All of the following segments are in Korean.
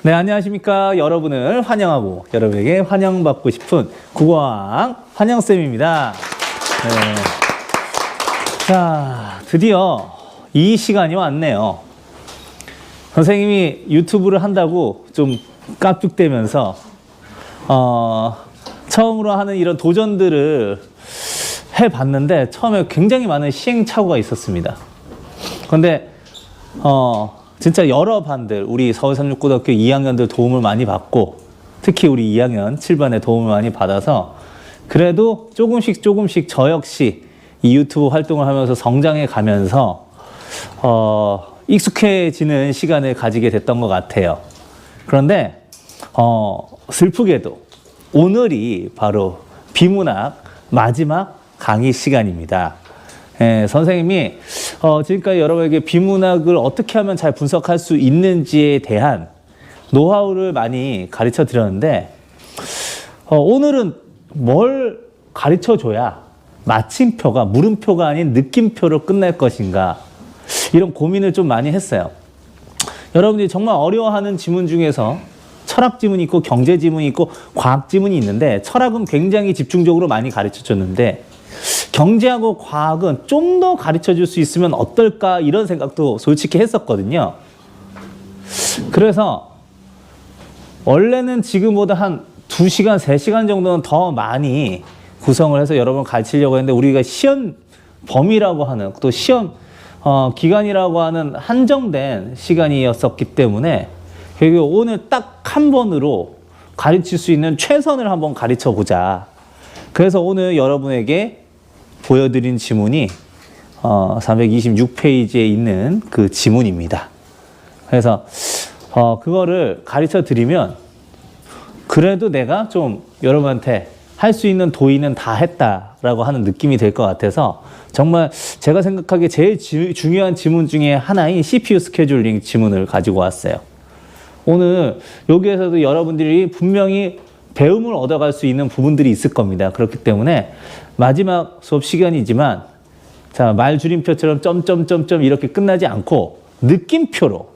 네, 안녕하십니까. 여러분을 환영하고 여러분에게 환영받고 싶은 국어왕 환영쌤입니다. 네. 자, 드디어 이 시간이 왔네요. 선생님이 유튜브를 한다고 좀 깝죽대면서 처음으로 하는 이런 도전들을 해봤는데 처음에 굉장히 많은 시행착오가 있었습니다. 그런데 진짜 여러 반들, 우리 서울삼육고등학교 2학년들 도움을 많이 받고 특히 우리 2학년 7반의 도움을 많이 받아서 그래도 조금씩 저 역시 이 유튜브 활동을 하면서 성장해 가면서 익숙해지는 시간을 가지게 됐던 것 같아요. 그런데 슬프게도 오늘이 바로 비문학 마지막 강의 시간입니다. 예, 선생님이 지금까지 여러분에게 비문학을 어떻게 하면 잘 분석할 수 있는지에 대한 노하우를 많이 가르쳐 드렸는데 오늘은 뭘 가르쳐 줘야 마침표가 물음표가 아닌 느낌표로 끝날 것인가, 이런 고민을 좀 많이 했어요. 여러분들이 정말 어려워하는 지문 중에서 철학 지문이 있고 경제 지문이 있고 과학 지문이 있는데, 철학은 굉장히 집중적으로 많이 가르쳐 줬는데 경제하고 과학은 좀 더 가르쳐 줄 수 있으면 어떨까, 이런 생각도 솔직히 했었거든요. 그래서 원래는 지금보다 한 2시간, 3시간 정도는 더 많이 구성을 해서 여러분을 가르치려고 했는데, 우리가 시험 범위라고 하는, 또 시험 기간이라고 하는 한정된 시간이었었기 때문에 결국 오늘 딱 한 번으로 가르칠 수 있는 최선을 한번 가르쳐 보자. 그래서 오늘 여러분에게 보여드린 지문이 326페이지에 있는 그 지문입니다. 그래서 그거를 가르쳐 드리면 그래도 내가 좀 여러분한테 할 수 있는 도의는 다 했다라고 하는 느낌이 될 것 같아서, 정말 제가 생각하기에 제일 중요한 지문 중에 하나인 CPU 스케줄링 지문을 가지고 왔어요. 오늘 여기에서도 여러분들이 분명히 배움을 얻어갈 수 있는 부분들이 있을 겁니다. 그렇기 때문에 마지막 수업 시간이지만, 자, 말 줄임표처럼 점점점점 이렇게 끝나지 않고 느낌표로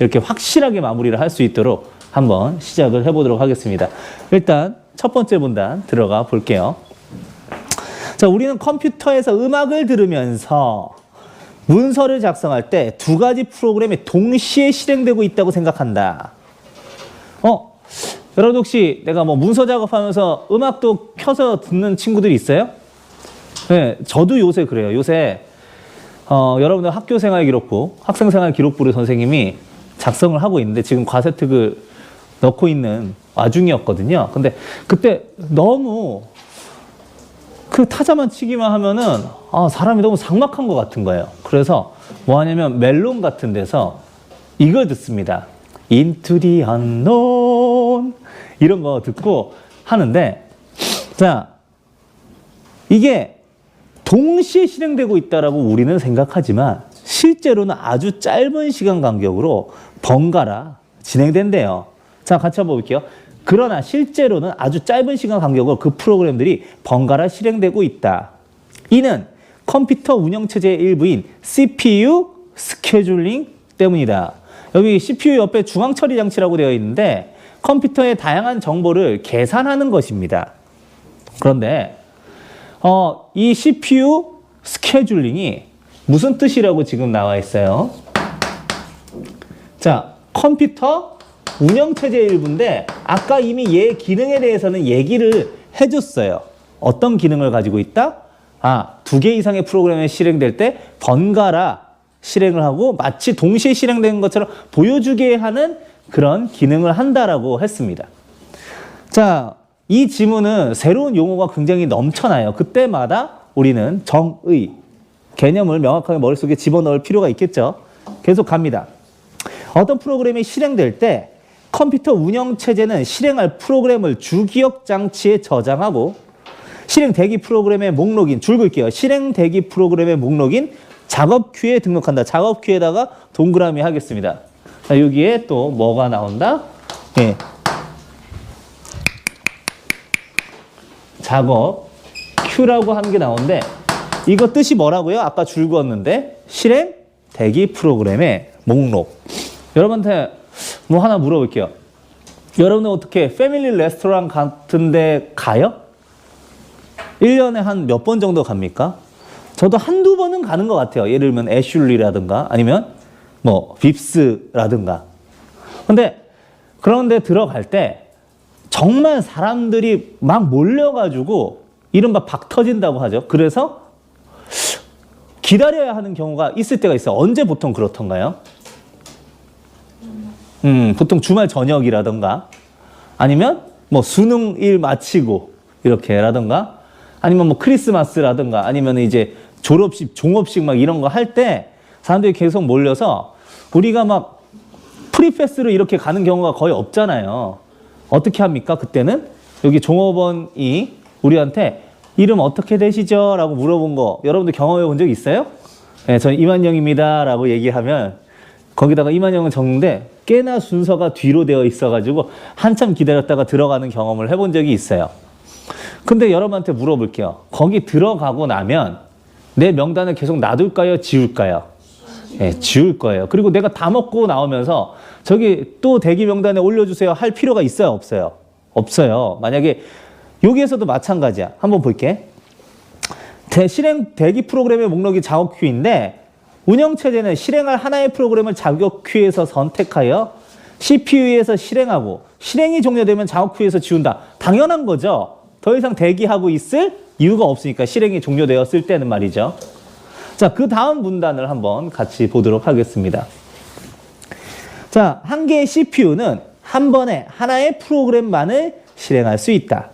이렇게 확실하게 마무리를 할 수 있도록 한번 시작을 해보도록 하겠습니다. 일단 첫 번째 문단 들어가 볼게요. 자, 우리는 컴퓨터에서 음악을 들으면서 문서를 작성할 때 2가지 프로그램이 동시에 실행되고 있다고 생각한다. 여러분 혹시 내가 뭐 문서 작업하면서 음악도 켜서 듣는 친구들이 있어요? 네, 저도 요새 그래요. 요새 여러분들 학교생활 기록부, 학생생활 기록부를 선생님이 작성을 하고 있는데 지금 과세특을 넣고 있는 와중이었거든요. 근데 그때 너무 그 타자만 치기만 하면은 사람이 너무 삭막한 것 같은 거예요. 그래서 뭐 하냐면 멜론 같은 데서 이걸 듣습니다. Into the unknown, 이런 거 듣고 하는데, 자, 이게 동시에 실행되고 있다라고 우리는 생각하지만 실제로는 아주 짧은 시간 간격으로 번갈아 진행된대요. 자, 같이 한번 볼게요. 그러나 실제로는 아주 짧은 시간 간격으로 그 프로그램들이 번갈아 실행되고 있다. 이는 컴퓨터 운영체제의 일부인 CPU 스케줄링 때문이다. 여기 CPU 옆에 중앙처리 장치라고 되어 있는데 컴퓨터의 다양한 정보를 계산하는 것입니다. 그런데 이 CPU 스케줄링이 무슨 뜻이라고 지금 나와 있어요? 자, 컴퓨터 운영체제의 일부인데 아까 이미 얘 기능에 대해서는 얘기를 해줬어요. 어떤 기능을 가지고 있다? 2개 이상의 프로그램이 실행될 때 번갈아 실행을 하고 마치 동시에 실행되는 것처럼 보여주게 하는 그런 기능을 한다라고 했습니다. 자, 이 지문은 새로운 용어가 굉장히 넘쳐나요. 그때마다 우리는 정의, 개념을 명확하게 머릿속에 집어넣을 필요가 있겠죠. 계속 갑니다. 어떤 프로그램이 실행될 때 컴퓨터 운영체제는 실행할 프로그램을 주기억 장치에 저장하고 실행 대기 프로그램의 목록인, 줄 글게요. 실행 대기 프로그램의 목록인 작업 큐에 등록한다. 작업 큐에다가 동그라미 하겠습니다. 자, 여기에 또 뭐가 나온다? 예. 작업 큐라고 하는 게 나오는데 이거 뜻이 뭐라고요? 아까 줄 그었는데 실행 대기 프로그램의 목록. 여러분한테 뭐 하나 물어볼게요. 여러분은 어떻게 패밀리 레스토랑 같은 데 가요? 1년에 한 몇 번 정도 갑니까? 저도 한두 번은 가는 것 같아요. 예를 들면 애슐리라든가 아니면 뭐 빕스라든가. 근데 그런데 들어갈 때 정말 사람들이 막 몰려가지고 이른바 박 터진다고 하죠. 그래서 기다려야 하는 경우가 있을 때가 있어요. 언제 보통 그렇던가요? 보통 주말 저녁이라던가 아니면 뭐 수능 일 마치고 이렇게라던가 아니면 뭐 크리스마스라던가 아니면 이제 졸업식, 종업식 막 이런 거 할 때 사람들이 계속 몰려서 우리가 막 프리패스로 이렇게 가는 경우가 거의 없잖아요. 어떻게 합니까? 그때는 여기 종업원이 우리한테 이름 어떻게 되시죠? 라고 물어본 거 여러분들 경험해 본 적 있어요? 네, 저는 이만영입니다 라고 얘기하면 거기다가 이만영은 적는데 꽤나 순서가 뒤로 되어 있어가지고 한참 기다렸다가 들어가는 경험을 해본 적이 있어요. 근데 여러분한테 물어볼게요. 거기 들어가고 나면 내 명단을 계속 놔둘까요? 지울까요? 네, 지울 거예요. 그리고 내가 다 먹고 나오면서 저기 또 대기 명단에 올려주세요 할 필요가 있어요? 없어요? 없어요. 만약에 여기에서도 마찬가지야. 한번 볼게. 실행 대기 프로그램의 목록이 작업 큐인데 운영체제는 실행할 하나의 프로그램을 작업 큐에서 선택하여 CPU에서 실행하고 실행이 종료되면 작업 큐에서 지운다. 당연한 거죠. 더 이상 대기하고 있을 이유가 없으니까 실행이 종료되었을 때는 말이죠. 자, 그 다음 문단을 한번 같이 보도록 하겠습니다. 자, 한 개의 CPU는 한 번에 하나의 프로그램만을 실행할 수 있다.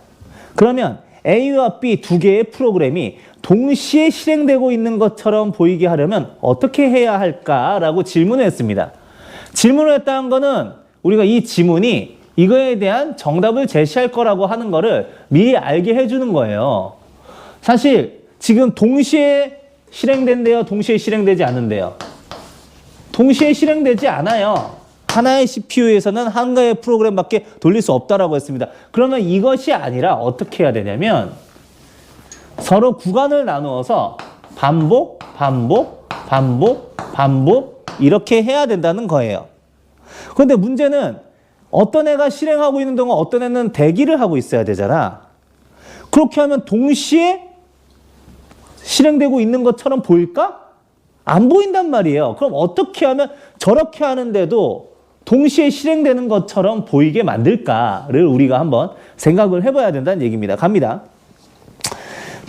그러면 A와 B 두 개의 프로그램이 동시에 실행되고 있는 것처럼 보이게 하려면 어떻게 해야 할까라고 질문을 했습니다. 질문을 했다는 거는 우리가 이 지문이 이거에 대한 정답을 제시할 거라고 하는 거를 미리 알게 해주는 거예요. 사실 지금 동시에 실행된대요? 동시에 실행되지 않는데요? 동시에 실행되지 않아요. 하나의 CPU에서는 한 개의 프로그램밖에 돌릴 수 없다라고 했습니다. 그러면 이것이 아니라 어떻게 해야 되냐면 서로 구간을 나누어서 반복, 반복, 반복, 반복 이렇게 해야 된다는 거예요. 그런데 문제는 어떤 애가 실행하고 있는 동안 어떤 애는 대기를 하고 있어야 되잖아. 그렇게 하면 동시에 실행되고 있는 것처럼 보일까? 안 보인단 말이에요. 그럼 어떻게 하면 저렇게 하는데도 동시에 실행되는 것처럼 보이게 만들까를 우리가 한번 생각을 해봐야 된다는 얘기입니다. 갑니다.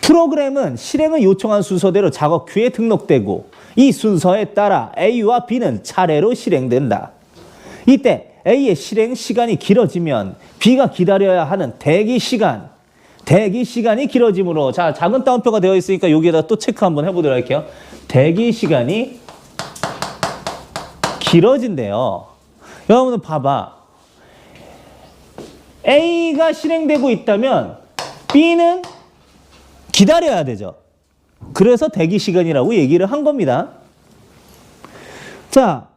프로그램은 실행을 요청한 순서대로 작업 큐에 등록되고 이 순서에 따라 A와 B는 차례로 실행된다. 이때 A의 실행 시간이 길어지면 B가 기다려야 하는 대기 시간이 길어지므로 자, 작은 따옴표가 되어 있으니까 여기에다 또 체크 한번 해보도록 할게요. 대기 시간이 길어진대요. 여러분들 봐봐. A가 실행되고 있다면 B는 기다려야 되죠. 그래서 대기 시간이라고 얘기를 한 겁니다. 자,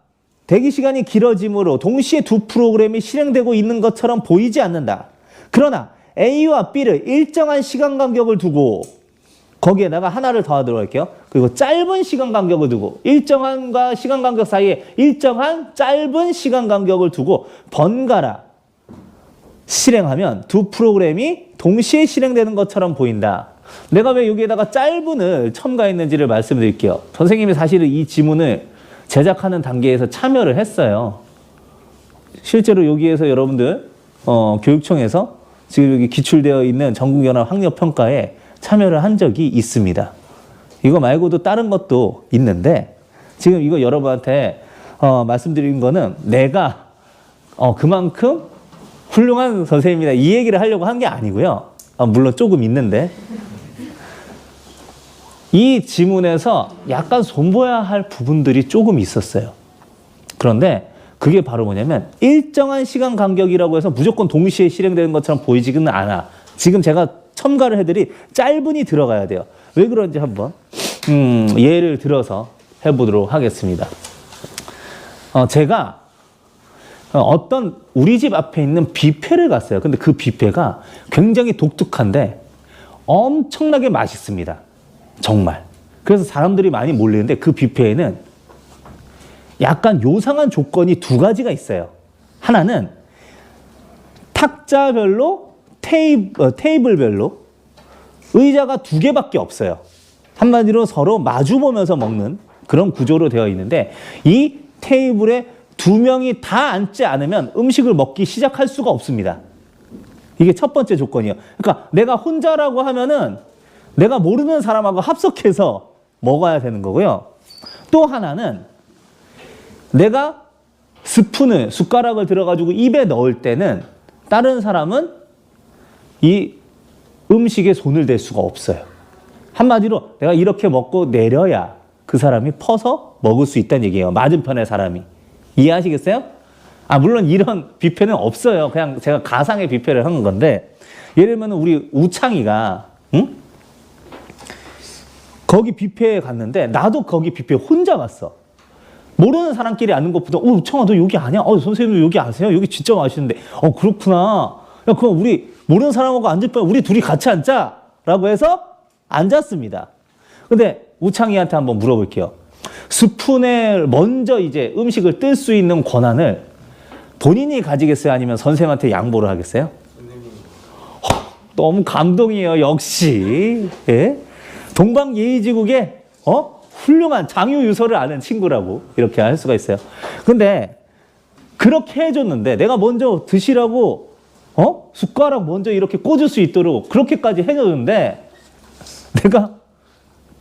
대기 시간이 길어지므로 동시에 두 프로그램이 실행되고 있는 것처럼 보이지 않는다. 그러나 A와 B를 일정한 시간 간격을 두고 거기에다가 하나를 더하도록 할게요. 그리고 짧은 시간 간격을 두고 일정한과 시간 간격 사이에 일정한 짧은 시간 간격을 두고 번갈아 실행하면 두 프로그램이 동시에 실행되는 것처럼 보인다. 내가 왜 여기에다가 짧은을 첨가했는지를 말씀드릴게요. 선생님이 사실은 이 지문을 제작하는 단계에서 참여를 했어요. 실제로 여기에서 여러분들 교육청에서 지금 여기 기출되어 있는 전국연합 학력평가에 참여를 한 적이 있습니다. 이거 말고도 다른 것도 있는데 지금 이거 여러분한테 말씀드린 거는 내가 그만큼 훌륭한 선생님이다 이 얘기를 하려고 한 게 아니고요. 물론 조금 있는데 이 지문에서 약간 손봐야 할 부분들이 조금 있었어요. 그런데 그게 바로 뭐냐면 일정한 시간 간격이라고 해서 무조건 동시에 실행되는 것처럼 보이지는 않아. 지금 제가 첨가를 해드린 짧은이 들어가야 돼요. 왜 그런지 한번 예를 들어서 해보도록 하겠습니다. 제가 어떤 우리 집 앞에 있는 뷔페를 갔어요. 근데 그 뷔페가 굉장히 독특한데 엄청나게 맛있습니다. 정말. 그래서 사람들이 많이 몰리는데 그 뷔페에는 약간 요상한 조건이 두 가지가 있어요. 하나는 탁자별로 테이블별로 의자가 2개밖에 없어요. 한마디로 서로 마주 보면서 먹는 그런 구조로 되어 있는데 이 테이블에 2명이 다 앉지 않으면 음식을 먹기 시작할 수가 없습니다. 이게 첫 번째 조건이에요. 그러니까 내가 혼자라고 하면은 내가 모르는 사람하고 합석해서 먹어야 되는 거고요. 또 하나는 내가 숟가락을 들어가지고 입에 넣을 때는 다른 사람은 이 음식에 손을 댈 수가 없어요. 한마디로 내가 이렇게 먹고 내려야 그 사람이 퍼서 먹을 수 있다는 얘기예요. 맞은편의 사람이. 이해하시겠어요? 물론 이런 뷔페는 없어요. 그냥 제가 가상의 뷔페를 한 건데, 예를 들면 우리 우창이가, 응? 거기 뷔페에 갔는데, 나도 거기 뷔페에 혼자 갔어. 모르는 사람끼리 앉는 것보다, 우창아, 너 여기 아니야? 선생님 여기 아세요? 여기 진짜 맛있는데. 그렇구나. 야, 그럼 우리 모르는 사람하고 앉을 바에 우리 둘이 같이 앉자. 라고 해서 앉았습니다. 근데 우창이한테 한번 물어볼게요. 스푼에 먼저 이제 음식을 뜰 수 있는 권한을 본인이 가지겠어요? 아니면 선생님한테 양보를 하겠어요? 너무 감동이에요. 역시. 예? 동방예의지국의 훌륭한 장유유서를 아는 친구라고 이렇게 할 수가 있어요. 근데 그렇게 해줬는데 내가 먼저 드시라고 숟가락 먼저 이렇게 꽂을 수 있도록 그렇게까지 해줬는데 내가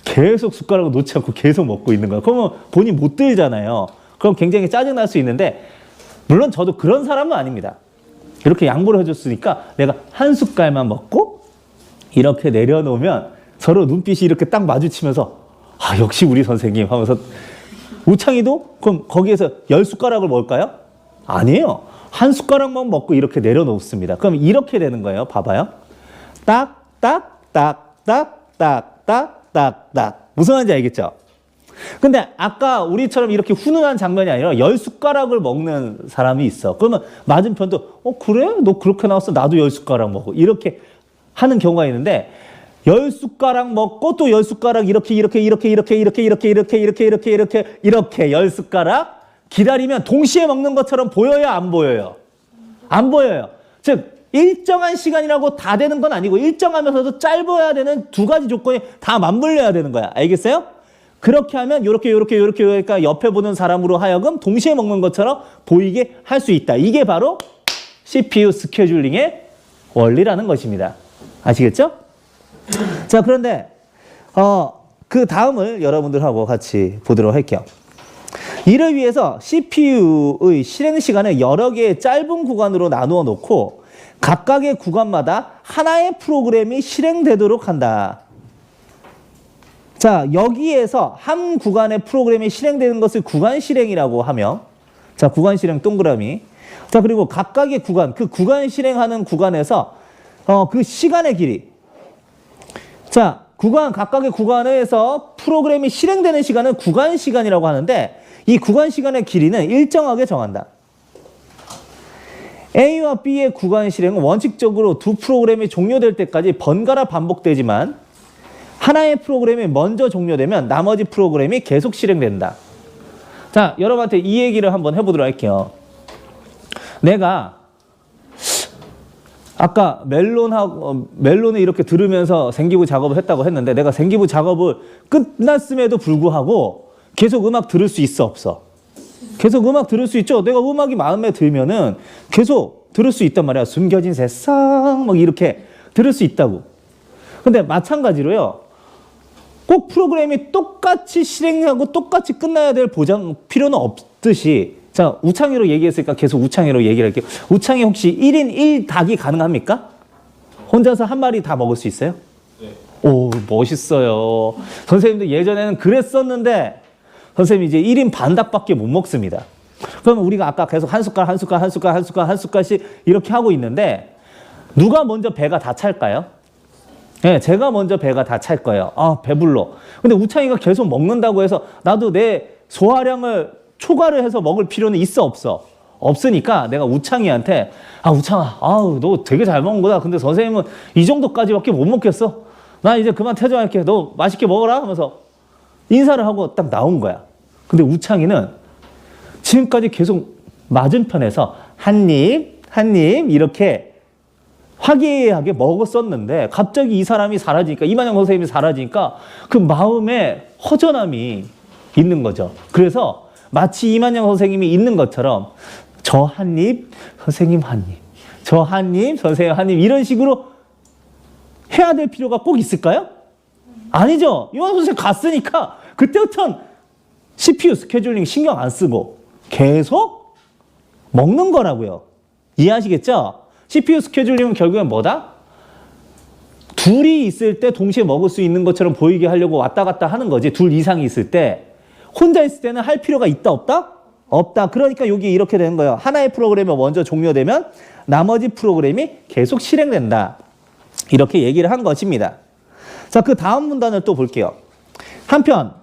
계속 숟가락을 놓지 않고 계속 먹고 있는 거야. 그러면 본인 못 들잖아요. 그럼 굉장히 짜증날 수 있는데 물론 저도 그런 사람은 아닙니다. 이렇게 양보를 해줬으니까 내가 한 숟갈만 먹고 이렇게 내려놓으면 서로 눈빛이 이렇게 딱 마주치면서 역시 우리 선생님 하면서 우창이도 그럼 거기에서 10숟가락을 먹을까요? 아니에요. 한 숟가락만 먹고 이렇게 내려놓습니다. 그럼 이렇게 되는 거예요. 봐봐요. 딱, 딱, 딱, 딱, 딱, 딱, 딱, 딱. 무슨 말인지 알겠죠? 근데 아까 우리처럼 이렇게 훈훈한 장면이 아니라 10숟가락을 먹는 사람이 있어. 그러면 맞은편도 그래? 너 그렇게 나왔어? 나도 10숟가락 먹어. 이렇게 하는 경우가 있는데 10숟가락 먹고 또 10숟가락 이렇게 10숟가락 기다리면 동시에 먹는 것처럼 보여요? 안 보여요? 안 보여요. 즉 일정한 시간이라고 다 되는 건 아니고 일정하면서도 짧아야 되는 2가지 조건이 다 맞물려야 되는 거야. 알겠어요? 그렇게 하면 요렇게 그러니까 옆에 보는 사람으로 하여금 동시에 먹는 것처럼 보이게 할 수 있다. 이게 바로 CPU 스케줄링의 원리라는 것입니다. 아시겠죠? 자, 그런데 그 다음을 여러분들하고 같이 보도록 할게요. 이를 위해서 CPU의 실행 시간을 여러 개의 짧은 구간으로 나누어 놓고 각각의 구간마다 하나의 프로그램이 실행되도록 한다. 자, 여기에서 한 구간의 프로그램이 실행되는 것을 구간 실행이라고 하며, 자, 구간 실행 동그라미. 자, 그리고 각각의 구간, 그 구간 실행하는 구간에서 그 시간의 길이. 자, 각각의 구간에서 프로그램이 실행되는 시간은 구간 시간이라고 하는데 이 구간 시간의 길이는 일정하게 정한다. A와 B의 구간 실행은 원칙적으로 두 프로그램이 종료될 때까지 번갈아 반복되지만 하나의 프로그램이 먼저 종료되면 나머지 프로그램이 계속 실행된다. 자, 여러분한테 이 얘기를 한번 해보도록 할게요. 내가 아까 멜론을 이렇게 들으면서 생기부 작업을 했다고 했는데 내가 생기부 작업을 끝났음에도 불구하고 계속 음악 들을 수 있어, 없어? 계속 음악 들을 수 있죠. 내가 음악이 마음에 들면은 계속 들을 수 있단 말이야. 숨겨진 세상 막 이렇게 들을 수 있다고. 근데 마찬가지로요. 꼭 프로그램이 똑같이 실행하고 똑같이 끝나야 될 필요는 없듯이, 자, 우창이로 얘기했으니까 계속 우창이로 얘기를 할게요. 우창이 혹시 1인 1닭이 가능합니까? 혼자서 한 마리 다 먹을 수 있어요? 네. 오, 멋있어요. 선생님도 예전에는 그랬었는데 선생님이 이제 1인 반 닭밖에 못 먹습니다. 그러면 우리가 아까 계속 한 숟갈씩 이렇게 하고 있는데 누가 먼저 배가 다 찰까요? 네, 제가 먼저 배가 다 찰 거예요. 배불러. 근데 우창이가 계속 먹는다고 해서 나도 내 소화량을 초과를 해서 먹을 필요는 있어, 없어? 없으니까 내가 우창이한테 우창아, 너 되게 잘 먹는 거다. 근데 선생님은 이 정도까지밖에 못 먹겠어. 나 이제 그만 퇴장할게. 너 맛있게 먹어라 하면서 인사를 하고 딱 나온 거야. 근데 우창이는 지금까지 계속 맞은편에서 한 입 이렇게 화기애애하게 먹었었는데 갑자기 이 사람이 사라지니까, 이만영 선생님이 사라지니까 그 마음에 허전함이 있는 거죠. 그래서 마치 이만영 선생님이 있는 것처럼 저 한 입, 선생님 한 입, 저 한 입, 선생님 한 입, 이런 식으로 해야 될 필요가 꼭 있을까요? 아니죠. 이만영 선생님 갔으니까 그때부터는 CPU 스케줄링 신경 안 쓰고 계속 먹는 거라고요. 이해하시겠죠? CPU 스케줄링은 결국엔 뭐다? 둘이 있을 때 동시에 먹을 수 있는 것처럼 보이게 하려고 왔다 갔다 하는 거지. 둘 이상이 있을 때. 혼자 있을 때는 할 필요가 있다 없다? 없다. 그러니까 여기 이렇게 되는 거예요. 하나의 프로그램이 먼저 종료되면 나머지 프로그램이 계속 실행된다. 이렇게 얘기를 한 것입니다. 자, 그 다음 문단을 또 볼게요. 한편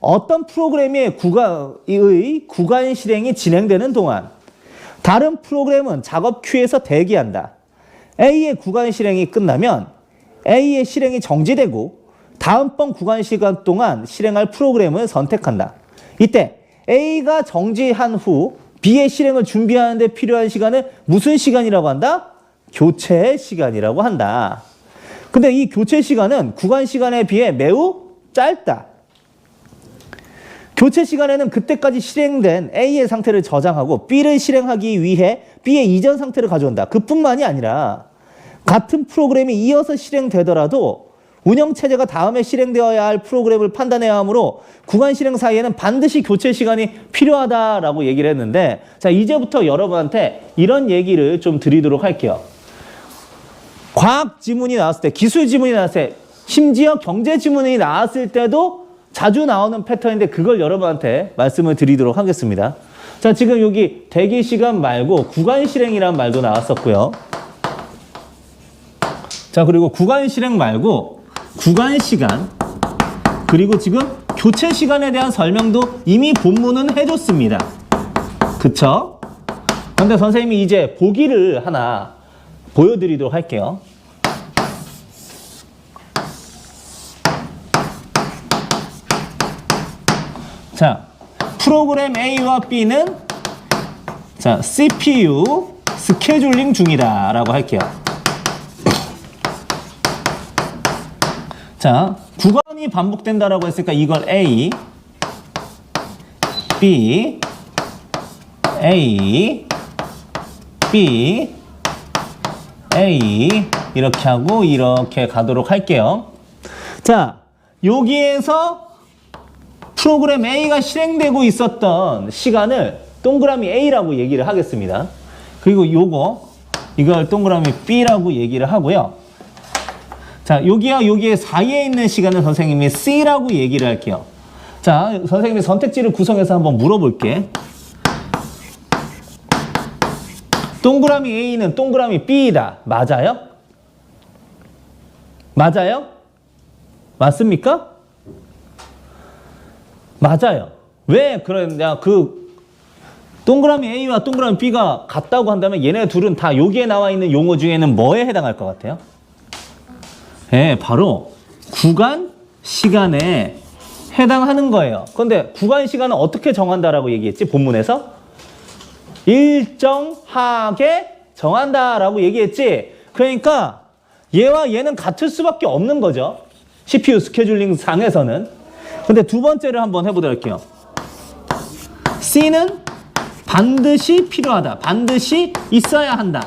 어떤 프로그램의 구간 실행이 진행되는 동안 다른 프로그램은 작업 큐에서 대기한다. A의 구간 실행이 끝나면 A의 실행이 정지되고 다음번 구간 시간 동안 실행할 프로그램을 선택한다. 이때 A가 정지한 후 B의 실행을 준비하는 데 필요한 시간을 무슨 시간이라고 한다? 교체 시간이라고 한다. 근데 이 교체 시간은 구간 시간에 비해 매우 짧다. 교체 시간에는 그때까지 실행된 A의 상태를 저장하고 B를 실행하기 위해 B의 이전 상태를 가져온다. 그뿐만이 아니라 같은 프로그램이 이어서 실행되더라도 운영체제가 다음에 실행되어야 할 프로그램을 판단해야 하므로 구간 실행 사이에는 반드시 교체 시간이 필요하다라고 얘기를 했는데, 자, 이제부터 여러분한테 이런 얘기를 좀 드리도록 할게요. 과학 지문이 나왔을 때, 기술 지문이 나왔을 때, 심지어 경제 지문이 나왔을 때도 자주 나오는 패턴인데 그걸 여러분한테 말씀을 드리도록 하겠습니다. 자, 지금 여기 대기 시간 말고 구간 실행이라는 말도 나왔었고요. 자, 그리고 구간 실행 말고 구간 시간, 그리고 지금 교체 시간에 대한 설명도 이미 본문은 해줬습니다. 그쵸? 그런데 선생님이 이제 보기를 하나 보여드리도록 할게요. 자, 프로그램 A와 B는 자, CPU 스케줄링 중이다 라고 할게요. 자, 구간이 반복된다라고 했으니까 이걸 A, B, A, B, A 이렇게 하고 이렇게 가도록 할게요. 자, 여기에서 프로그램 A가 실행되고 있었던 시간을 동그라미 A라고 얘기를 하겠습니다. 그리고 이걸 동그라미 B라고 얘기를 하고요. 자, 여기와 여기에 사이에 있는 시간은 선생님이 C라고 얘기를 할게요. 자, 선생님이 선택지를 구성해서 한번 물어볼게. 동그라미 A는 동그라미 B이다. 맞아요? 맞아요? 맞습니까? 맞아요. 왜 그러냐? 그 동그라미 A와 동그라미 B가 같다고 한다면 얘네 둘은 다 여기에 나와 있는 용어 중에는 뭐에 해당할 것 같아요? 네, 바로 구간 시간에 해당하는 거예요. 그런데 구간 시간은 어떻게 정한다라고 얘기했지? 본문에서 일정하게 정한다라고 얘기했지. 그러니까 얘와 얘는 같을 수밖에 없는 거죠. CPU 스케줄링 상에서는. 근데 두 번째를 한번 해보도록 할게요. C는 반드시 필요하다. 반드시 있어야 한다.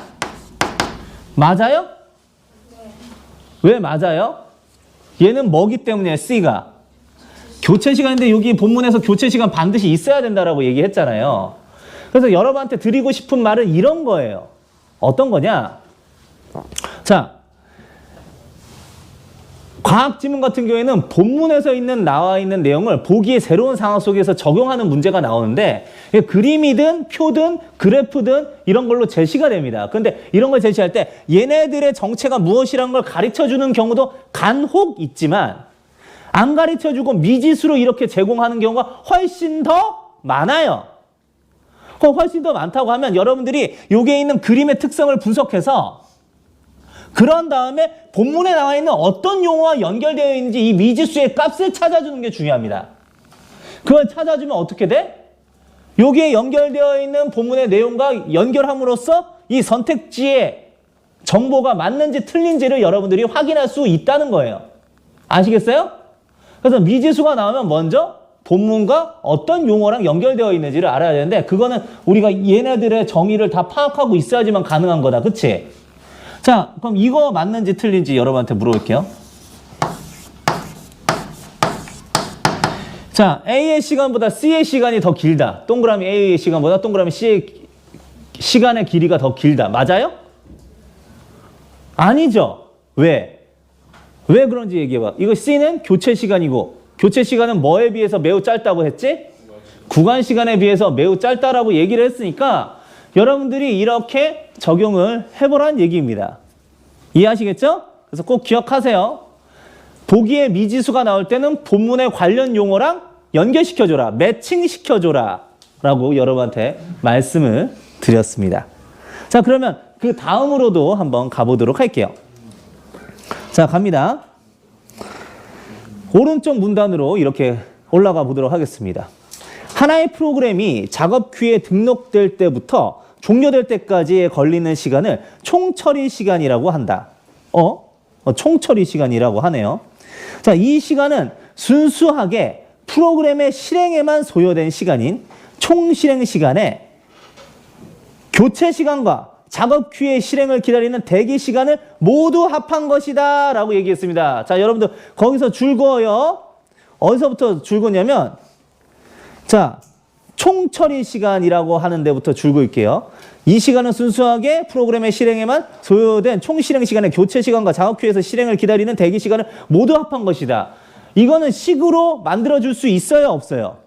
맞아요? 왜 맞아요? 얘는 뭐기 때문에 C가 교체 시간인데 여기 본문에서 교체 시간 반드시 있어야 된다라고 얘기했잖아요. 그래서 여러분한테 드리고 싶은 말은 이런 거예요. 어떤 거냐? 자, 과학 지문 같은 경우에는 본문에서 나와 있는 내용을 보기의 새로운 상황 속에서 적용하는 문제가 나오는데 그림이든 표든 그래프든 이런 걸로 제시가 됩니다. 그런데 이런 걸 제시할 때 얘네들의 정체가 무엇이라는 걸 가르쳐주는 경우도 간혹 있지만 안 가르쳐주고 미지수로 이렇게 제공하는 경우가 훨씬 더 많아요. 훨씬 더 많다고 하면 여러분들이 여기에 있는 그림의 특성을 분석해서 그런 다음에 본문에 나와 있는 어떤 용어와 연결되어 있는지 이 미지수의 값을 찾아주는 게 중요합니다. 그걸 찾아주면 어떻게 돼? 여기에 연결되어 있는 본문의 내용과 연결함으로써 이 선택지의 정보가 맞는지 틀린지를 여러분들이 확인할 수 있다는 거예요. 아시겠어요? 그래서 미지수가 나오면 먼저 본문과 어떤 용어랑 연결되어 있는지를 알아야 되는데 그거는 우리가 얘네들의 정의를 다 파악하고 있어야지만 가능한 거다. 그치? 자, 그럼 이거 맞는지 틀린지 여러분한테 물어볼게요. 자, A의 시간보다 C의 시간이 더 길다. 동그라미 A의 시간보다 동그라미 C의 시간의 길이가 더 길다. 맞아요? 아니죠. 왜? 왜 그런지 얘기해봐. 이거 C는 교체 시간이고 교체 시간은 뭐에 비해서 매우 짧다고 했지? 구간 시간에 비해서 매우 짧다라고 얘기를 했으니까 여러분들이 이렇게 적용을 해보라는 얘기입니다. 이해하시겠죠? 그래서 꼭 기억하세요. 보기에 미지수가 나올 때는 본문의 관련 용어랑 연결시켜줘라. 매칭시켜줘라. 라고 여러분한테 말씀을 드렸습니다. 자, 그러면 그 다음으로도 한번 가보도록 할게요. 자, 갑니다. 오른쪽 문단으로 이렇게 올라가 보도록 하겠습니다. 하나의 프로그램이 작업 큐에 등록될 때부터 종료될 때까지에 걸리는 시간을 총처리 시간이라고 한다. 총처리 시간이라고 하네요. 자, 이 시간은 순수하게 프로그램의 실행에만 소요된 시간인 총실행 시간에 교체 시간과 작업 큐의 실행을 기다리는 대기 시간을 모두 합한 것이다 라고 얘기했습니다. 자, 여러분들 거기서 줄 그어요. 어디서부터 줄 그냐면 자, 총처리 시간이라고 하는 데부터 줄 그을게요. 이 시간은 순수하게 프로그램의 실행에만 소요된 총실행 시간의 교체 시간과 작업 큐에서 실행을 기다리는 대기 시간을 모두 합한 것이다. 이거는 식으로 만들어줄 수 있어요, 없어요?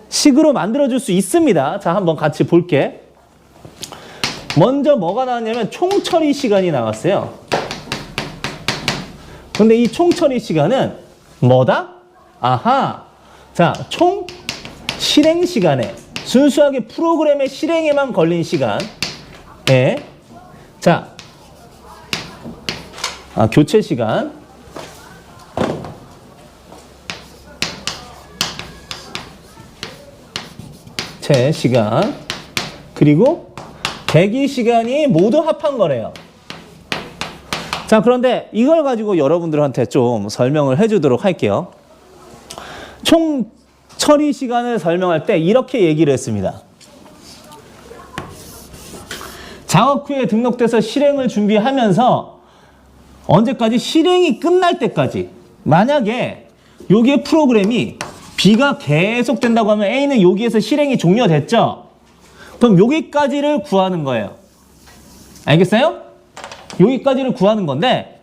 식으로 만들어줄 수 있습니다. 자, 한번 같이 볼게. 먼저 뭐가 나왔냐면 총처리 시간이 나왔어요. 근데 이 총처리 시간은 뭐다? 아하. 자, 총 실행 시간에 순수하게 프로그램의 실행에만 걸린 시간. 예. 자, 교체 시간. 제 시간. 그리고 대기 시간이 모두 합한 거래요. 자, 그런데 이걸 가지고 여러분들한테 좀 설명을 해주도록 할게요. 총 처리 시간을 설명할 때 이렇게 얘기를 했습니다. 작업 후에 등록돼서 실행을 준비하면서 언제까지? 실행이 끝날 때까지. 만약에 여기에 프로그램이 B가 계속 된다고 하면 A는 여기에서 실행이 종료됐죠? 그럼 여기까지를 구하는 거예요. 알겠어요? 여기까지를 구하는 건데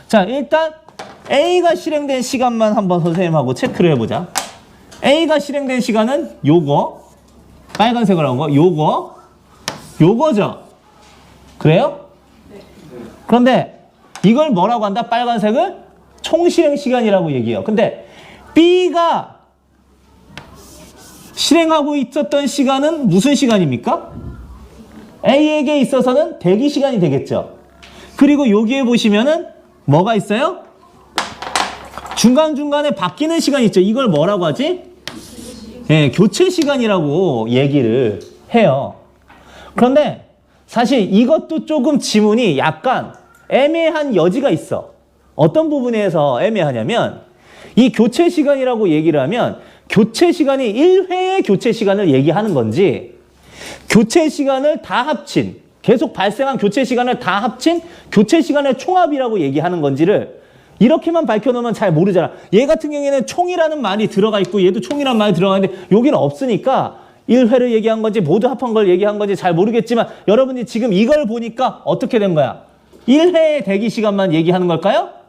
자, 일단 A가 실행된 시간만 한번 선생님하고 체크를 해보자. A가 실행된 시간은 요거, 빨간색으로 한 거, 요거죠? 그래요? 네. 그런데 이걸 뭐라고 한다? 빨간색을 총실행 시간이라고 얘기해요. 근데 B가 실행하고 있었던 시간은 무슨 시간입니까? A에게 있어서는 대기 시간이 되겠죠. 그리고 여기에 보시면은 뭐가 있어요? 중간중간에 바뀌는 시간이 있죠. 이걸 뭐라고 하지? 네, 교체 시간이라고 얘기를 해요. 그런데 사실 이것도 조금 지문이 약간 애매한 여지가 있어. 어떤 부분에서 애매하냐면 이 교체 시간이라고 얘기를 하면 교체 시간이 1회의 교체 시간을 얘기하는 건지 교체 시간을 다 합친 계속 발생한 교체 시간을 다 합친 교체 시간의 총합이라고 얘기하는 건지를 이렇게만 밝혀놓으면 잘 모르잖아. 얘 같은 경우에는 총이라는 말이 들어가 있고 얘도 총이라는 말이 들어가 있는데 여기는 없으니까 1회를 얘기한 건지 모두 합한 걸 얘기한 건지 잘 모르겠지만 여러분이 지금 이걸 보니까 어떻게 된 거야? 1회의 대기 시간만 얘기하는 걸까요?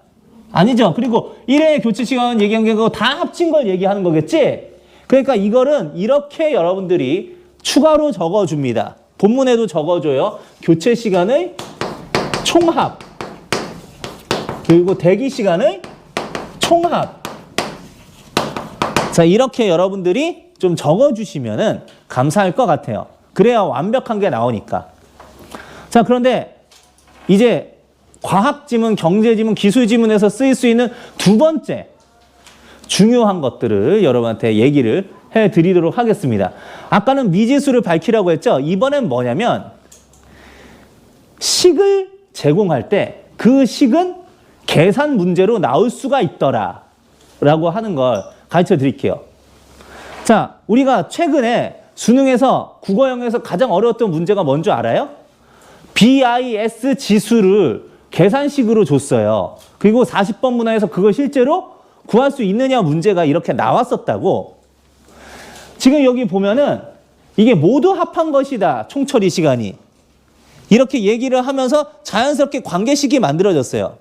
아니죠. 그리고 1회의 교체 시간 얘기한 게 다 합친 걸 얘기하는 거겠지? 그러니까 이거는 이렇게 여러분들이 추가로 적어줍니다. 본문에도 적어줘요. 교체 시간의 총합. 그리고 대기 시간의 총합. 자, 이렇게 여러분들이 좀 적어주시면은 감사할 것 같아요. 그래야 완벽한 게 나오니까. 자, 그런데 이제 과학지문, 경제지문, 기술지문에서 쓰일 수 있는 두 번째 중요한 것들을 여러분한테 얘기를 해드리도록 하겠습니다. 아까는 미지수를 밝히라고 했죠? 이번엔 뭐냐면 식을 제공할 때 그 식은 계산 문제로 나올 수가 있더라 라고 하는 걸 가르쳐 드릴게요. 자, 우리가 최근에 수능에서 국어형에서 가장 어려웠던 문제가 뭔 줄 알아요? BIS 지수를 계산식으로 줬어요. 그리고 40번 문항에서 그걸 실제로 구할 수 있느냐 문제가 이렇게 나왔었다고. 지금 여기 보면은 이게 모두 합한 것이다. 총처리 시간이. 이렇게 얘기를 하면서 자연스럽게 관계식이 만들어졌어요.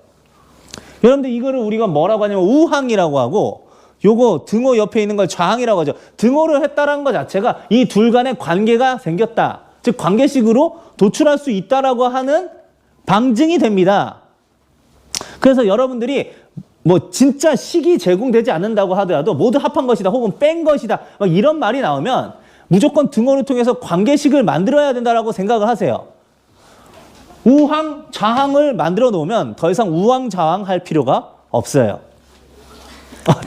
여러분들 이거를 우리가 뭐라고 하냐면 우항이라고 하고 요거 등호 옆에 있는 걸 좌항이라고 하죠. 등호를 했다라는 것 자체가 이 둘 간의 관계가 생겼다. 즉 관계식으로 도출할 수 있다라고 하는 방증이 됩니다. 그래서 여러분들이 뭐 진짜 식이 제공되지 않는다고 하더라도 모두 합한 것이다 혹은 뺀 것이다 막 이런 말이 나오면 무조건 등호를 통해서 관계식을 만들어야 된다라고 생각을 하세요. 우항, 좌항을 만들어 놓으면 더 이상 우항, 좌항 할 필요가 없어요.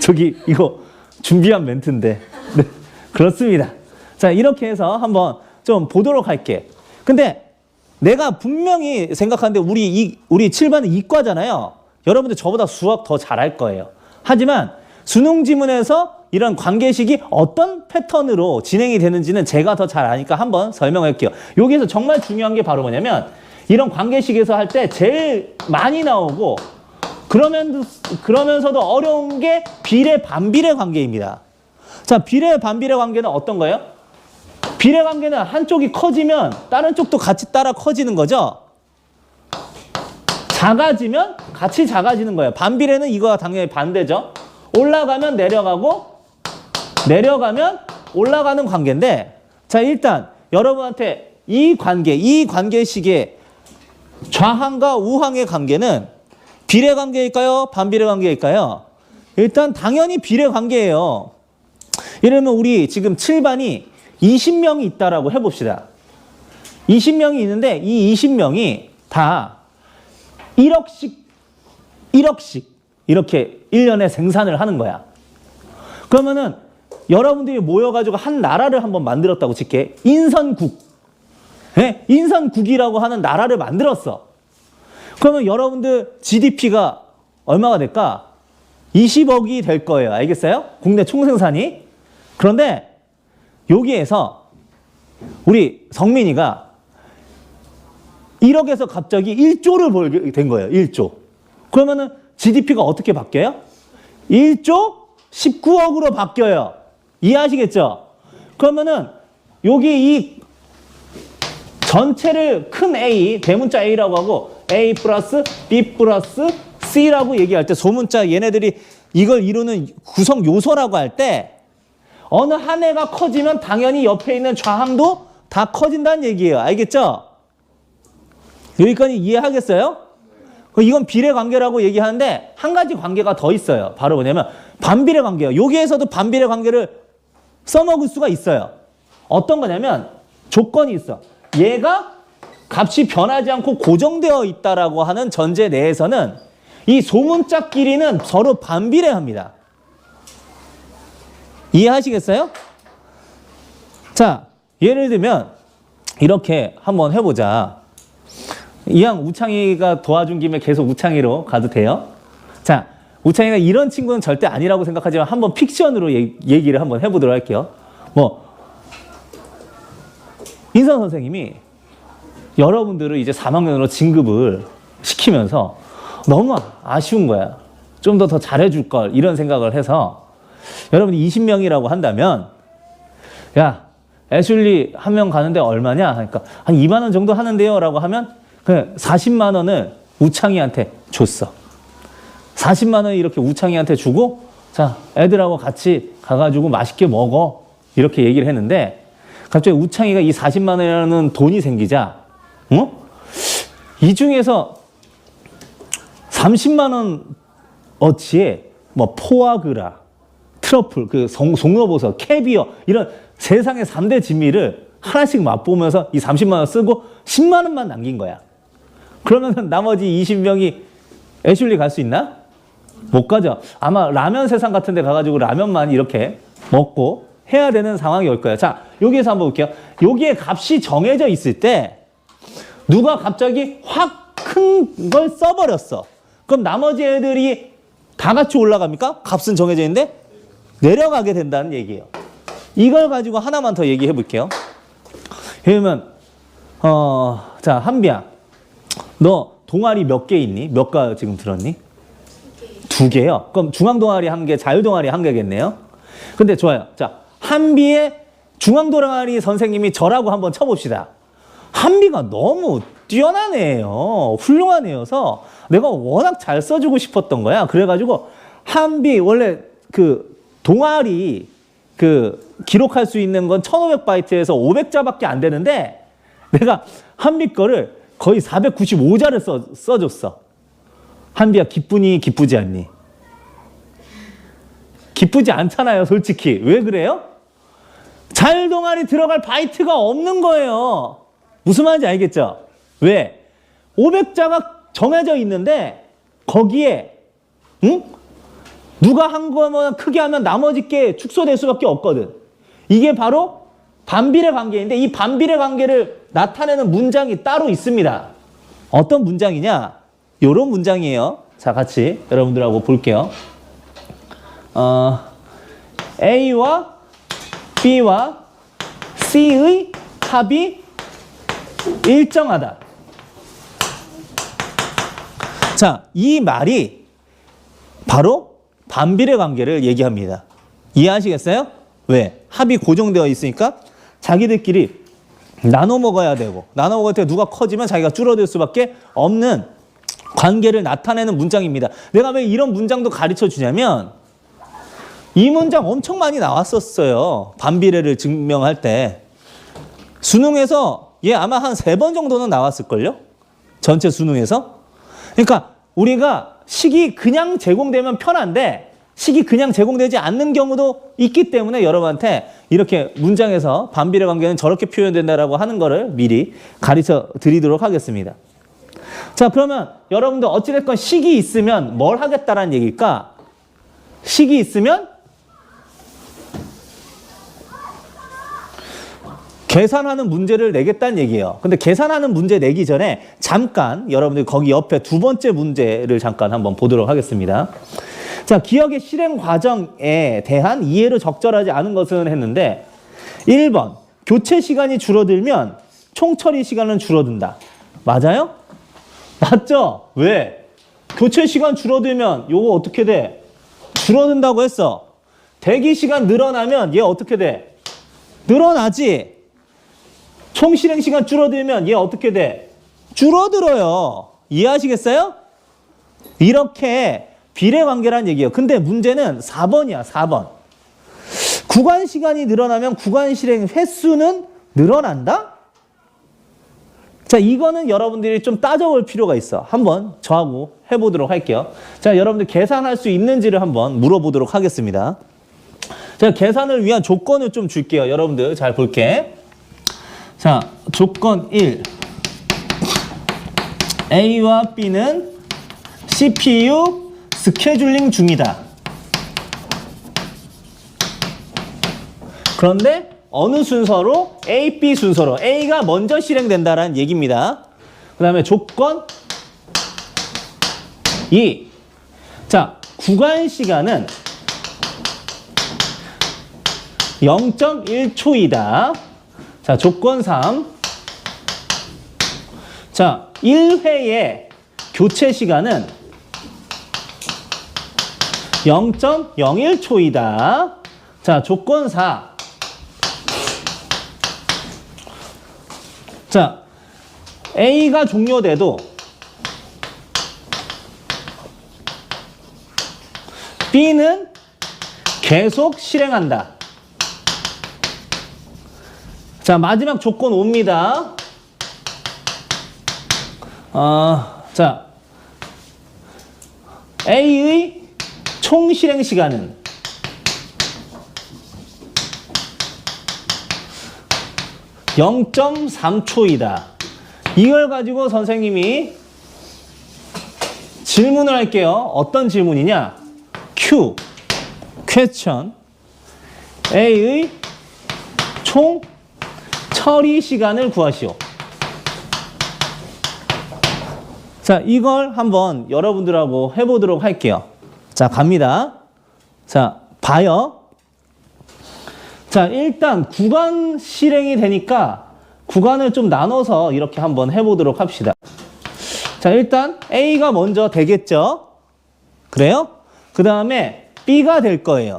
저기 이거 준비한 멘트인데. 네, 그렇습니다. 자, 이렇게 해서 한번 좀 보도록 할게. 근데 내가 분명히 생각하는데 우리 7반은 이과잖아요. 여러분들 저보다 수학 더 잘할 거예요. 하지만 수능 지문에서 이런 관계식이 어떤 패턴으로 진행이 되는지는 제가 더 잘 아니까 한번 설명할게요. 여기에서 정말 중요한 게 바로 뭐냐면 이런 관계식에서 할 때 제일 많이 나오고 그러면서도 어려운 게 비례 반비례 관계입니다. 자, 비례 반비례 관계는 어떤 거예요? 비례 관계는 한쪽이 커지면 다른 쪽도 같이 따라 커지는 거죠. 작아지면 같이 작아지는 거예요. 반비례는 이거와 당연히 반대죠. 올라가면 내려가고 내려가면 올라가는 관계인데, 자, 일단 여러분한테 이 관계식의 좌항과 우항의 관계는 비례 관계일까요? 반비례 관계일까요? 일단 당연히 비례 관계예요. 이러면 우리 지금 7반이 20명이 있다라고 해봅시다. 20명이 있는데 이 20명이 다 1억씩 이렇게 1년에 생산을 하는 거야. 그러면은 여러분들이 모여가지고 한 나라를 한번 만들었다고 칠게. 인선국. 네? 인선국이라고 하는 나라를 만들었어. 그러면 여러분들 GDP가 얼마가 될까? 20억이 될 거예요. 알겠어요? 국내 총생산이. 그런데 여기에서 우리 성민이가 1억에서 갑자기 1조를 벌게 된 거예요. 1조. 그러면은 GDP가 어떻게 바뀌어요? 1조 19억으로 바뀌어요. 이해하시겠죠? 그러면은 여기 이 전체를 큰 A, 대문자 A라고 하고 A 플러스 B 플러스 C라고 얘기할 때 소문자 얘네들이 이걸 이루는 구성 요소라고 할 때 어느 한 해가 커지면 당연히 옆에 있는 좌항도 다 커진다는 얘기예요. 알겠죠? 여기까지 이해하겠어요? 이건 비례 관계라고 얘기하는데 한 가지 관계가 더 있어요. 바로 뭐냐면 반비례 관계예요. 여기에서도 반비례 관계를 써먹을 수가 있어요. 어떤 거냐면 조건이 있어. 얘가 값이 변하지 않고 고정되어 있다라고 하는 전제 내에서는 이 소문자끼리는 서로 반비례합니다. 이해하시겠어요? 자, 예를 들면 이렇게 한번 해보자. 이왕 우창이가 도와준 김에 계속 우창이로 가도 돼요? 자, 우창이가 이런 친구는 절대 아니라고 생각하지만 한번 픽션으로 얘기를 한번 해보도록 할게요. 인선 선생님이 여러분들을 이제 3학년으로 진급을 시키면서 너무 아쉬운 거야. 좀 더 잘해줄 걸 이런 생각을 해서 여러분이 20명이라고 한다면 야, 애슐리 한 명 가는데 얼마냐? 하니까 한 2만 원 정도 하는데요 라고 하면 그냥 40만 원을 우창이한테 줬어. 40만 원 이렇게 우창이한테 주고 자, 애들하고 같이 가가지고 맛있게 먹어. 이렇게 얘기를 했는데 갑자기 우창이가 이 40만 원이라는 돈이 생기자 이 중에서 30만 원 어치에 뭐 포아그라, 트러플, 그 송로버섯, 캐비어 이런 세상의 3대 진미를 하나씩 맛보면서 이 30만 원 쓰고 10만 원만 남긴 거야. 그러면 나머지 20명이 애슐리 갈 수 있나? 못 가죠. 아마 라면 세상 같은 데 가가지고 라면만 이렇게 먹고 해야 되는 상황이 올 거예요. 자, 여기에서 한번 볼게요. 여기에 값이 정해져 있을 때 누가 갑자기 확 큰 걸 써버렸어. 그럼 나머지 애들이 다 같이 올라갑니까? 값은 정해져 있는데 내려가게 된다는 얘기예요. 이걸 가지고 하나만 더 얘기해 볼게요. 그러면 자, 한비야, 너 동아리 몇 개 있니? 몇 가 지금 들었니? 2개요. 그럼 중앙 동아리 1개, 자유 동아리 1개겠네요. 근데 좋아요. 자, 한비의 중앙 동아리 선생님이 저라고 한번 쳐봅시다. 한비가 너무 뛰어난 애예요. 훌륭한 애여서 내가 워낙 잘 써주고 싶었던 거야. 그래가지고 한비 원래 그 동아리 그 기록할 수 있는 건 1500바이트에서 500자밖에 안 되는데 내가 한비 거를 거의 495자를 써줬어. 한비야, 기쁘니 기쁘지 않니? 기쁘지 않잖아요, 솔직히. 왜 그래요? 자유 동아리 들어갈 바이트가 없는 거예요. 무슨 말인지 알겠죠? 왜? 500자가 정해져 있는데 거기에 누가 한 거면 크게 하면 나머지 게 축소될 수밖에 없거든. 이게 바로 반비례 관계인데 이 반비례 관계를 나타내는 문장이 따로 있습니다. 어떤 문장이냐? 요런 문장이에요. 자, 같이 여러분들하고 볼게요. A와 B와 C의 합이 일정하다. 자, 이 말이 바로 반비례 관계를 얘기합니다. 이해하시겠어요? 왜? 합이 고정되어 있으니까 자기들끼리 나눠 먹어야 되고, 나눠 먹을 때 누가 커지면 자기가 줄어들 수밖에 없는 관계를 나타내는 문장입니다. 내가 왜 이런 문장도 가르쳐 주냐면 이 문장 엄청 많이 나왔었어요. 반비례를 증명할 때. 수능에서 얘 아마 한 3번 정도는 나왔을걸요? 전체 수능에서. 그러니까 우리가 식이 그냥 제공되면 편한데 식이 그냥 제공되지 않는 경우도 있기 때문에 여러분한테 이렇게 문장에서 반비례 관계는 저렇게 표현된다라고 하는 거를 미리 가르쳐 드리도록 하겠습니다. 자, 그러면 여러분들 어찌됐건 식이 있으면 뭘 하겠다라는 얘기일까? 식이 있으면 계산하는 문제를 내겠다는 얘기예요. 근데 계산하는 문제 내기 전에 잠깐 여러분들 거기 옆에 2번째 문제를 잠깐 한번 보도록 하겠습니다. 자, 기억의 실행 과정에 대한 이해로 적절하지 않은 것은 했는데 1번, 교체 시간이 줄어들면 총 처리 시간은 줄어든다. 맞아요? 맞죠? 왜? 교체 시간 줄어들면 요거 어떻게 돼? 줄어든다고 했어. 대기 시간 늘어나면 얘 어떻게 돼? 늘어나지. 총 실행 시간 줄어들면 얘 어떻게 돼? 줄어들어요. 이해하시겠어요? 이렇게 비례관계란 얘기예요. 근데 문제는 4번이야, 4번. 구간 시간이 늘어나면 구간 실행 횟수는 늘어난다? 자, 이거는 여러분들이 좀 따져볼 필요가 있어. 한번 저하고 해보도록 할게요. 자, 여러분들 계산할 수 있는지를 한번 물어보도록 하겠습니다. 제가 계산을 위한 조건을 좀 줄게요. 여러분들 잘 볼게. 자, 조건 1. A와 B는 CPU 스케줄링 중이다. 그런데 어느 순서로? A, B 순서로. A가 먼저 실행된다라는 얘기입니다. 그 다음에 조건 2. 자, 구간 시간은 0.1초이다. 자, 조건 3. 자, 1회의 교체 시간은 0.01초이다. 자, 조건 4. 자, A가 종료돼도 B는 계속 실행한다. 자, 마지막 조건 5입니다. 자, A의 총 실행 시간은 0.3초이다. 이걸 가지고 선생님이 질문을 할게요. 어떤 질문이냐? Q, question. A의 총 처리 시간을 구하시오. 자, 이걸 한번 여러분들하고 해보도록 할게요. 자, 갑니다. 자, 봐요. 자, 일단 구간 실행이 되니까 구간을 좀 나눠서 이렇게 한번 해보도록 합시다. 자, 일단 A가 먼저 되겠죠? 그래요? 그 다음에 B가 될 거예요.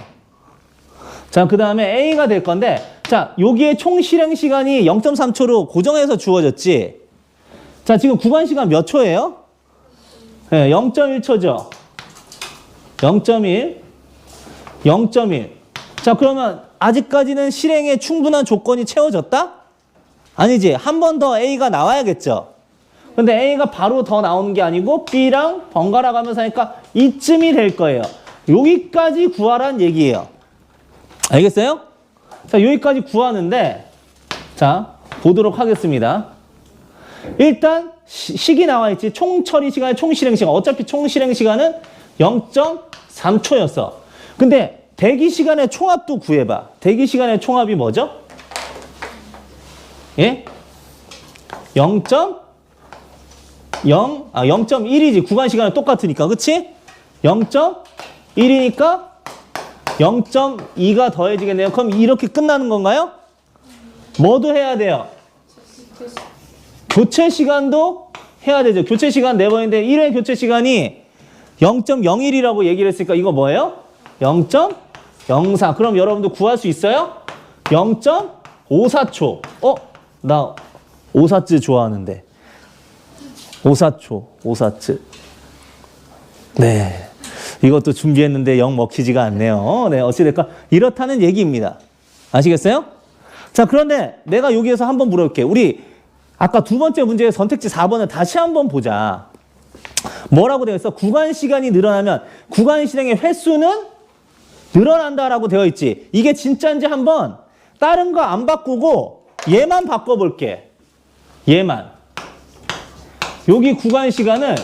자, 그 다음에 A가 될 건데, 자, 여기에 총 실행 시간이 0.3초로 고정해서 주어졌지? 자, 지금 구간 시간 몇 초예요? 네, 0.1초죠. 0.1. 0.1. 자, 그러면 아직까지는 실행에 충분한 조건이 채워졌다? 아니지. 한 번 더 A가 나와야겠죠. 근데 A가 바로 더 나오는 게 아니고 B랑 번갈아 가면서 하니까 이쯤이 될 거예요. 여기까지 구하란 얘기예요. 알겠어요? 자, 여기까지 구하는데, 자, 보도록 하겠습니다. 일단 식이 나와 있지. 총 처리 시간에 총 실행 시간. 어차피 총 실행 시간은 0.3초였어. 근데 대기 시간의 총합도 구해봐. 대기 시간의 총합이 뭐죠? 예? 0.1이지. 구간 시간은 똑같으니까. 그치? 0.1이니까 0.2가 더해지겠네요. 그럼 이렇게 끝나는 건가요? 뭐도 해야 돼요? 교체 시간도 해야 되죠. 교체 시간 4번인데 1회 교체 시간이 0.01이라고 얘기를 했으니까 이거 뭐예요? 0.04. 그럼 여러분도 구할 수 있어요? 0.54초. 나 오사츠 좋아하는데. 오사츠. 네. 이것도 준비했는데 영 먹히지가 않네요. 네, 어찌됐건 이렇다는 얘기입니다. 아시겠어요? 자, 그런데 내가 여기에서 한번 물어볼게. 우리 아까 두 번째 문제의 선택지 4번을 다시 한번 보자. 뭐라고 되어 있어? 구간 시간이 늘어나면 구간 실행의 횟수는 늘어난다라고 되어 있지. 이게 진짜인지 한번 다른 거 안 바꾸고 얘만 바꿔볼게. 얘만. 여기 구간 시간을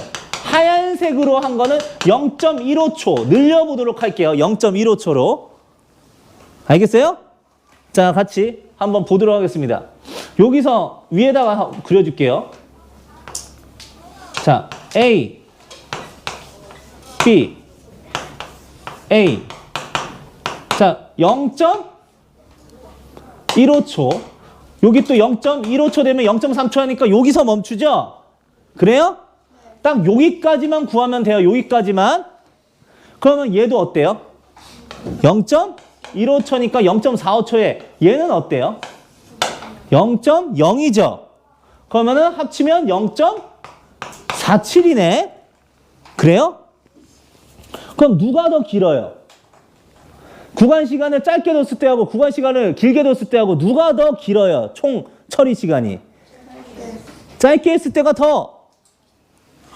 하얀색으로 한 거는 0.15초 늘려보도록 할게요. 0.15초로. 알겠어요? 자, 같이 한번 보도록 하겠습니다. 여기서 위에다가 그려줄게요. 자, A, B, A. 자, 0.15초. 여기 또 0.15초 되면 0.3초 하니까 여기서 멈추죠? 그래요? 딱 여기까지만 구하면 돼요. 여기까지만. 그러면 얘도 어때요? 0.15초니까 0.45초에 얘는 어때요? 0.0이죠. 그러면은 합치면 0.47이네. 그래요? 그럼 누가 더 길어요? 구간 시간을 짧게 뒀을 때하고 구간 시간을 길게 뒀을 때하고 누가 더 길어요? 총 처리 시간이. 짧게 했을 때가 더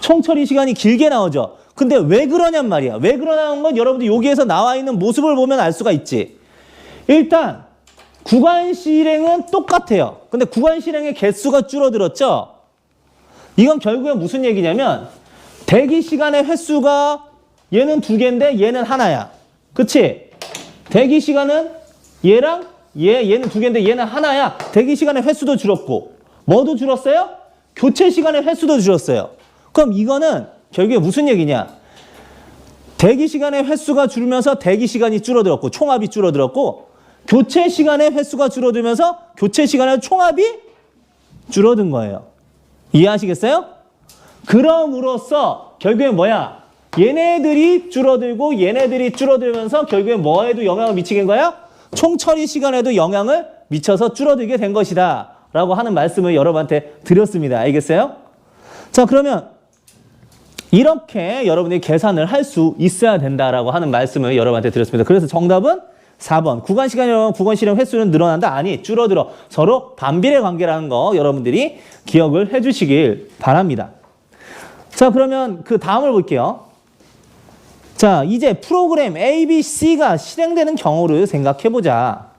총 처리 시간이 길게 나오죠. 근데 왜 그러냔 말이야. 왜 그러냐는 건 여러분들 여기에서 나와 있는 모습을 보면 알 수가 있지. 일단 구간 실행은 똑같아요. 근데 구간 실행의 개수가 줄어들었죠. 이건 결국에 무슨 얘기냐면 대기 시간의 횟수가 얘는 2개인데 얘는 하나야. 그치? 대기 시간은 얘랑 얘는 2개인데 얘는 하나야. 대기 시간의 횟수도 줄었고 뭐도 줄었어요? 교체 시간의 횟수도 줄었어요. 그럼 이거는 결국에 무슨 얘기냐? 대기 시간의 횟수가 줄면서 대기 시간이 줄어들었고 총합이 줄어들었고 교체 시간의 횟수가 줄어들면서 교체 시간의 총합이 줄어든 거예요. 이해하시겠어요? 그럼으로써 결국에 뭐야? 얘네들이 줄어들고 얘네들이 줄어들면서 결국에 뭐에도 영향을 미치게 거야? 총 처리 시간에도 영향을 미쳐서 줄어들게 된 것이다 라고 하는 말씀을 여러분한테 드렸습니다. 알겠어요? 자, 그러면 이렇게 여러분이 계산을 할 수 있어야 된다라고 하는 말씀을 여러분한테 드렸습니다. 그래서 정답은 4번. 구간 시간이라면 구간 실행 횟수는 늘어난다? 아니, 줄어들어. 서로 반비례 관계라는 거 여러분들이 기억을 해 주시길 바랍니다. 자, 그러면 그 다음을 볼게요. 자, 이제 프로그램 A, B, C가 실행되는 경우를 생각해 보자.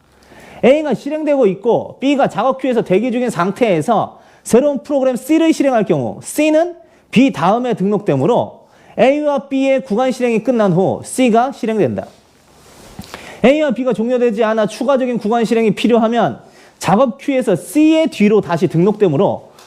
A가 실행되고 있고 B가 작업 큐에서 대기 중인 상태에서 새로운 프로그램 C를 실행할 경우 C는 B 다음에 등록되므로 A와 B의 구간 실행이 끝난 후 C가 실행된다. A와 B가 종료되지 않아 추가적인 구간 실행이 필요하면 작업 큐에서 C의 뒤로 다시 등록되므로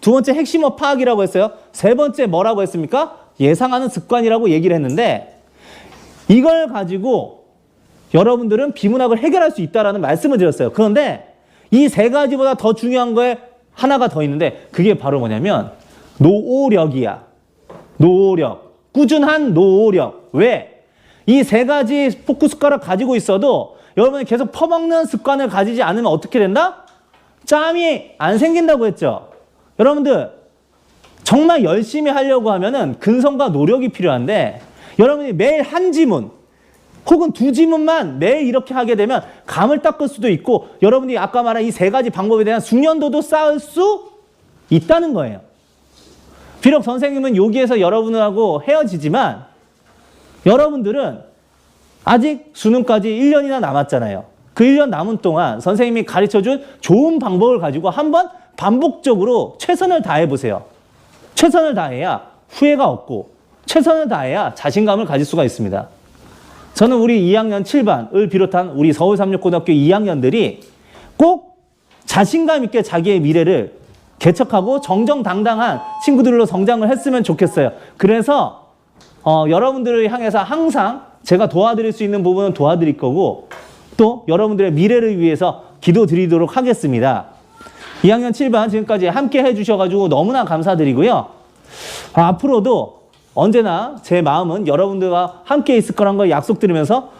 두 번째 핵심어 파악이라고 했어요. 세 번째 뭐라고 했습니까? 예상하는 습관이라고 얘기를 했는데 이걸 가지고 여러분들은 비문학을 해결할 수 있다라는 말씀을 드렸어요. 그런데 이 세 가지보다 더 중요한 거에 하나가 더 있는데 그게 바로 뭐냐면 노력이야. 노력. 꾸준한 노력. 왜? 이 세 가지 포크 숟가락 가지고 있어도 여러분이 계속 퍼먹는 습관을 가지지 않으면 어떻게 된다? 짬이 안 생긴다고 했죠. 여러분들 정말 열심히 하려고 하면은 근성과 노력이 필요한데 여러분이 매일 한 지문 혹은 두 지문만 매일 이렇게 하게 되면 감을 닦을 수도 있고 여러분이 아까 말한 이 세 가지 방법에 대한 숙련도도 쌓을 수 있다는 거예요. 비록 선생님은 여기에서 여러분하고 헤어지지만 여러분들은 아직 수능까지 1년이나 남았잖아요. 그 1년 남은 동안 선생님이 가르쳐준 좋은 방법을 가지고 한번 반복적으로 최선을 다해보세요. 최선을 다해야 후회가 없고 최선을 다해야 자신감을 가질 수가 있습니다. 저는 우리 2학년 7반을 비롯한 우리 서울369고등학교 2학년들이 꼭 자신감 있게 자기의 미래를 개척하고 정정당당한 친구들로 성장을 했으면 좋겠어요. 그래서 여러분들을 향해서 항상 제가 도와드릴 수 있는 부분은 도와드릴 거고 또 여러분들의 미래를 위해서 기도드리도록 하겠습니다. 2학년 7반 지금까지 함께 해주셔가지고 너무나 감사드리고요. 앞으로도 언제나 제 마음은 여러분들과 함께 있을 거란 걸 약속드리면서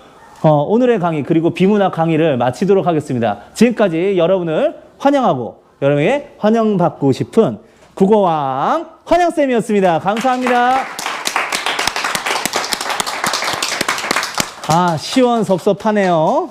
오늘의 강의 그리고 비문학 강의를 마치도록 하겠습니다. 지금까지 여러분을 환영하고 여러분에게 환영받고 싶은 국어왕 환영쌤이었습니다. 감사합니다. 시원섭섭하네요.